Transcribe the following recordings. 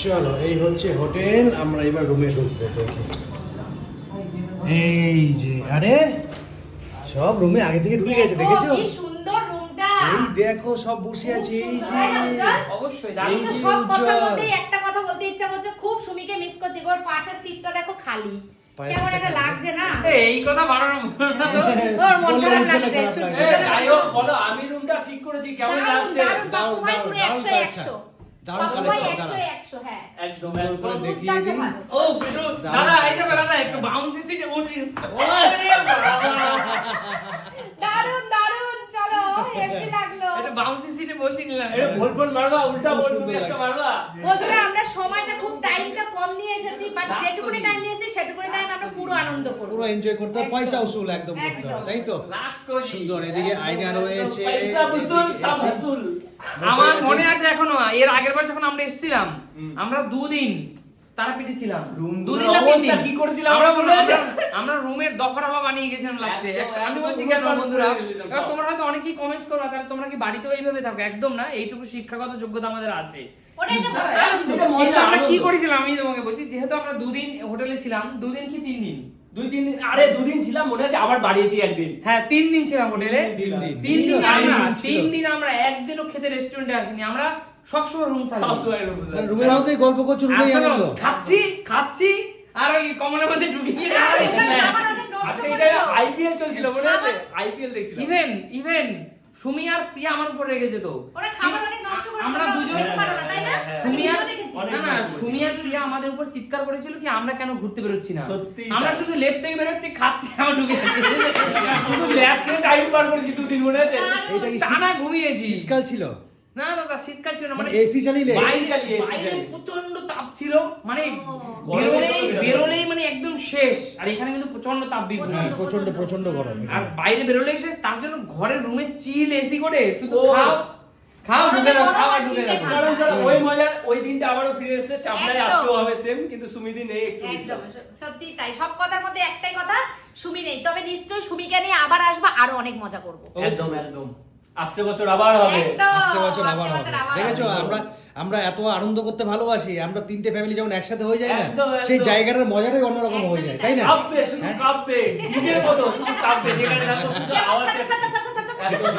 চলো এই হচ্ছে হোটেল, আমরা এবার রুমে ঢুকবো। দেখি এই যে, আরে সব রুমে আগে থেকে ঢুকে গেছে, দেখেছো? কি সুন্দর রুমটা। এই দেখো সব বসে আছে। এই যে অবশ্যই এই তো সব কথার মধ্যে একটা কথা বলতে ইচ্ছা করছে, খুব সুমিকে মিস করছি। ওর পাশের সিটটা দেখো খালি, কেমন একটা লাগছে না? এই কথা বাড়ানো না তো। ওর মন খারাপ লাগছে। যাই হোক বলো, আমি রুমটা ঠিক করেছি, কেমন লাগছে? দারুণ, বাপু ভাই পুরো 100 100। দারুণ বাপু ভাই কালেকশন, 100 100, হ্যাঁ। একদম সুন্দর করে একদম। দেখিয়ে দিই। ও ফিটু দাদা, এই যে দাদা একটু বাউন্সি সিটে বসি। দারুণ দারুণ, চলো হেভি লাগলো। একটু বাউন্সি সিটে বসে নিলাম। এটা ভোল মারবা, উল্টা ভোল তুমি একটা মারবা। বন্ধুরা, আমরা সময়টা খুব টাইমটা কম নিয়ে এসেছি, বাট যেটুকুনি টাইম নিয়েছি সেটুকুনি টাইম আমরা পুরো আনন্দ করব। পুরো এনজয় করতে হবে, পয়সা উসুল একদম করতে একদম। হবে, তাই তো? Lux Cozi. সুন্দর, এদিকে আয়না রয়েছে। পয়সা বসুল, সব বসুল। আমার মনে আছে এখনো, এর আগের বার যখন আমরা এসেছিলাম, আমরা দুদিন তারাপীঠে ছিলাম। দুদিন না তিন দিন। কি করেছিলাম আমরা মনে আছে? আমরা রুমের দফারফা বানিয়ে গেছিলাম লাস্টে। একদম, আমি একদম বলছি রুমের কেন পার বন্ধুরা, করে দিয়েছিলাম সব। এবার তোমরা হয়তো অনেকেই কমেন্টস করো, তাহলে তোমরা কি বাড়িতেও এইভাবে থাকো? একদম না, এইটুকু শিক্ষাগত যোগ্যতা আমাদের আছে। ওটা একটা আনন্দ। এটা মজা, কিন্তু আমরা কি আনন্দ। করেছিলাম আমি তোমাকে বলছি, যেহেতু আমরা দুদিন হোটেলে ছিলাম, দুদিন কি 3 দিন? 2-3 দিন, আরে 2 দিন ছিলাম মনে আছে, আবার বাড়িয়েছি একদিন। হ্যাঁ 3 দিন ছিলাম হোটেলে। 3 দিন। 3 দিন আমরা তিন দিন ছিল। 3 দিন আমরা একদিনও খেতে রেস্টুরেন্টে আসিনি। আমরা সবসময় রুম সব সার্ভিস। সময় রুম মানে রুমের মধ্যেই গল্প করছো, রুমেই আনন্দ। খাচ্ছি আর ওই কমলের মধ্যে ঢুকে গিয়ে আমার অনেক নষ্ট আচ্ছা, এটা করেছো। আইপিএল চলছিল মনে আছে? আইপিএল দেখছিলাম। ইভেন সুমি আর প্রিয়া আমার উপর রেগেছে তো। ওরা খাবার অনেক নষ্ট করে, আমরা তোমরা দুজন দেখতে পারো না, তাই না? সুমি আর আমি দেখেছি। না সুমি আর প্রিয়া আমাদের উপর চিৎকার করেছিল কি আমরা কেন ঘুরতে বেরোচ্ছি না। সত্যি আমরা তাই। শুধু লেফট থেকে বেরোচ্ছি, খাচ্ছি, আমার ঢুকে যাচ্ছে। শুধু ল্যাব খেয়ে টাইম পার করেছি 2 দিন মনে আছে? এটা কি টানা ঘুমিয়েছি। শীতকাল ছিল? না দাদা শীতকাল ছিল না, মানে এসি চালিয়ে বাইরে চালিয়ে, AC বাইরে চালিয়ে। প্রচন্ড তাপ ছিল, মানে গরমে বেরোলেই মানে একদম শেষ। আর এখানে কিন্তু প্রচন্ড তাপ বিঘ্ন। প্রচন্ড প্রচন্ড গরম। আর বাইরে বেরোলেই শেষ, তার জন্য ঘরের রুমে চিল এসি করে শুধু ও। খাও ঢুকে দাও, খাও আর ঢুকে দাও। শীতে চলো চলো, ওই মজার ওই দিনটা আবারও ফিরে এসেছে। চাপড়ায় একদম। আজকেও হবে সেম, কিন্তু সুমিদি নেই একটু miss একদম করবো। সত্যি তাই। সব কথার মধ্যে একটাই কথা, সুমি নেই। তবে নিশ্চয়ই সুমিকে নিয়ে আবার আসবা, আরো অনেক মজা করব। একদম একদম। আসছে বছর আবার হবে। একদম আসছে বছর আবার আসছে হবে। বছর আবার দেখেছো, হবে। আমরা এত আনন্দ করতে ভালোবাসি, আমরা 3টে ফ্যামিলি যখন একসাথে হয়ে যায় না, একদম, একদম। সেই জায়গাটার মজাটাই অন্যরকম হয়ে যায়, তাই না? কাঁপবে, শুধু কাঁপবে, নিজের মতো শুধু কাঁপবে, যেখানে থাকো শুধু আওয়াজ। একদম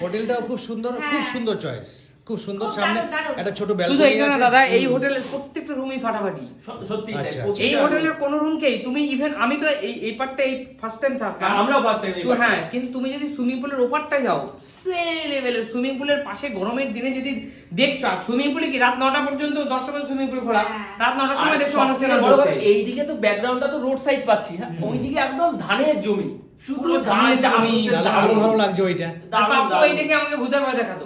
হোটেলটাও খুব সুন্দর, খুব হ্যাঁ। সুন্দর চয়েস, খুব সুন্দর। খুব সামনে দারুণ, দারুণ। একটা ছোট শুধু ব্যালকনি এটা না আছে। দাদা, এই হোটেলের প্রত্যেকটা রুমই ফাটাফাটি। সত্যি তাই। আচ্ছা। এই হোটেলের কোন রুমকেই তুমি ইভেন, আমি তো এই পার্টটা এই ফার্স্ট টাইম থাকলাম, আমরাও ফার্স্ট টাইম। তো হ্যাঁ, কিন্তু তুমি যদি সুইমিং পুলের ওপারটায় যাও, সে লেভেলের সুইমিং পুলের পাশে গরমের দিনে যদি দেখছো, আর সুইমিং পুলে কি রাত 9টা পর্যন্ত 10টা পর্যন্ত সুইমিং পুল খোলা, হ্যাঁ। রাত 9টার সময় দেখছো মানুষ স্নান বড় কথা, করছে। এইদিকে তো ব্যাকগ্রাউন্ডটা তো রোড সাইড পাচ্ছি, হ্যাঁ, ওইদিকে একদম ধানের জমি, শুধু পুরো ধান ধানের চাষ জমি। হচ্ছে, তাহলে আরো দারুণ। ভালো লাগছে ওইটা। আর দারুণ, পাপ্পু দারুণ। এই দেখে আমাকে ভূতের ভয় দেখাতো।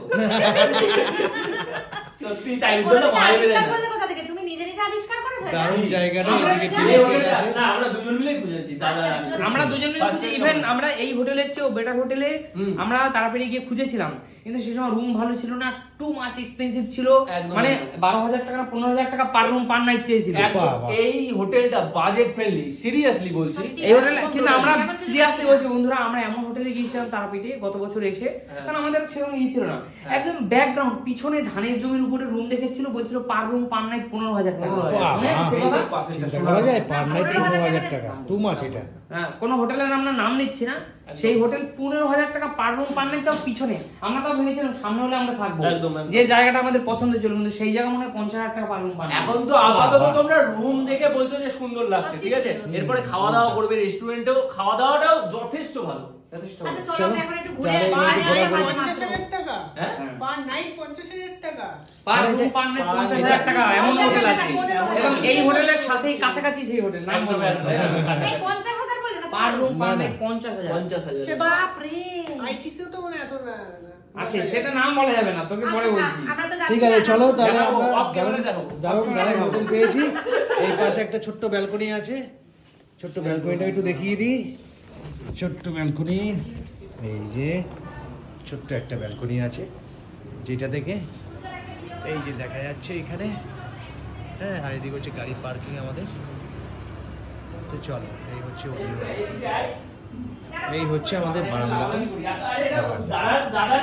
সত্যি তাই, এই ওই জন্য হোটেলটা ভয় পেলে আবিষ্কার না। করলে কোথা থেকে? তুমি নিজে নিজে আবিষ্কার করেছো এটা? দারুণ জায়গাটা, আমরা এদিকে সেটা- এই টিভি হোটেলটা আছে। না, আমরা দুজন মিলেই খুঁজেছি, দাদা আর আমি। আমরা দুজন মিলে First খুঁজে, time ইভেন আমরা। আমরা এই হোটেলের চেয়েও বেটার হোটেলে আমরা তাড়াতাড়ি গিয়ে খুঁজেছিলাম, কিন্তু সে সময় রুম ভালো ছিল না, টু মাচ এক্সপেন্সিভ ছিল। একদম, মানে একদম। 12,000 টাকা 15,000 টাকা পার রুম পার নাইট চেয়েছিল। একদম। বাহ, বাহ। এই হোটেলটা বাজেট ফ্রেন্ডলি, সিরিয়াসলি বলছি। সত্যি। এই হোটেলে কিন্তু আমরা কেমন ছিল সিরিয়াসলি সেটা? বলছি বন্ধুরা, আমরা এমন হোটেলে গিয়েছিলাম তারাপীঠে গত বছর এসে, কারণ আমাদের সেরকম ই ছিল না, একদম ব্যাকগ্রাউন্ড পিছনে ধানের জমির উপরে রুম দেখেছিল, বলছিল পার রুম পার নাইট 15,000 টাকা। 15,000 বাহ, মনে আছে বাহ। কথা? চিন্তা করা যায়, পার নাইট 15,000 টাকা, টু মাচ এটা। হ্যাঁ, কোনো হোটেলের আমরা নাম নিচ্ছি না, সেই হোটেল 15,000 টাকা পার রুম পার নাইট, তাও পিছনে। আমরা তাও ভেবেছিলাম সামনে হলে আমরা থাকবো, একদম, একদম। যে জায়গাটা আমাদের পছন্দ ছিল, কিন্তু সেই জায়গা মনে হয় 50,000 টাকা পার রুম পার নাইট। এখন তো আপাতত বাহ। তোমরা রুম দেখে বলছো যে সুন্দর লাগছে, সত্যি ঠিক আছে? সুন্দর। এরপরে খাওয়া দাওয়া করবে রেস্টুরেন্টেও, খাওয়া দাওয়াটাও যথেষ্ট ভালো। যথেষ্ট আচ্ছা ভালো। চলো আমরা এখন একটু ঘুরে তাহলে আসি। একটু ঘোরাঘুরি। মাত্র। 50,000 টাকা হ্যাঁ? পার নাইট 50,000 টাকা পার মানে রুম এটা- পার নাইট পার 50,000 টাকা, এমন 50,000 হোটেল আছে। টাকা, 15,000 এবং এই হোটেলের সাথেই কাছাকাছি সেই হোটেল, নাম একদম, বলবো না। একদম, একদম, এই কাছাকাছি। 50,000 বললে না? পার রুম পার না, না। নাইট 50,000 50,000। বাপ রে। আইটিসিও তো মানে এত না আছে, সেটা নাম বলা যাবে না, তোকে পরে আচ্ছা, বলছি। আমরা তো যাচ্ছি ঠিক আছে, না। চলো তাহলে দেখাবো, আমরা off camera দেখাবো। দারুণ দারুণ হোটেল পেয়েছি। এই পাশে একটা ছোট্ট ব্যালকনি আছে, ছোট্ট ব্যালকনিটা একটু দেখিয়ে দিই। ছোট্ট ব্যালকনি, এই যে ছোট্ট একটা ব্যালকনি আছে, যেটা থেকে এই যে দেখা যাচ্ছে এখানে, হ্যাঁ, আর এদিকে হচ্ছে গাড়ি পার্কিং আমাদের। তো চলো, এই হচ্ছে এই হচ্ছে আমাদের বারান্দা। দাদার